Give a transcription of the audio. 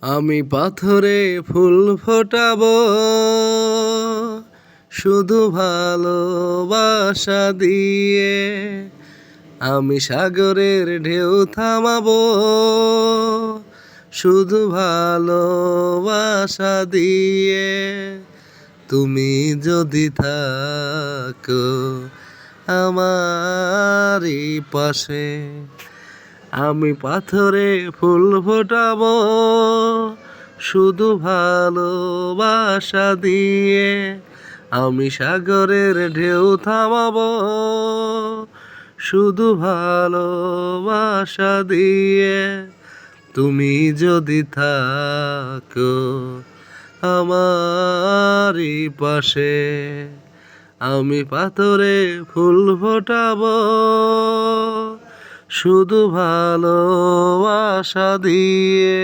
আমি পাথরে ফুল ফোটাবো শুধু ভালোবাসা দিয়ে। আমি সাগরের ঢেউ থামাবো শুধু ভালোবাসা দিয়ে। তুমি যদি থাকো আমারই পাশে, আমি পাথরে ফুল ফোটাবো শুধু ভালোবাসা দিয়ে। আমি সাগরের ঢেউ থামাবো শুধু ভালোবাসা দিয়ে। তুমি যদি থাকো আমারই পাশে, আমি পাথরে ফুল ফোটাবো শুধু ভালোবাসা দিয়ে।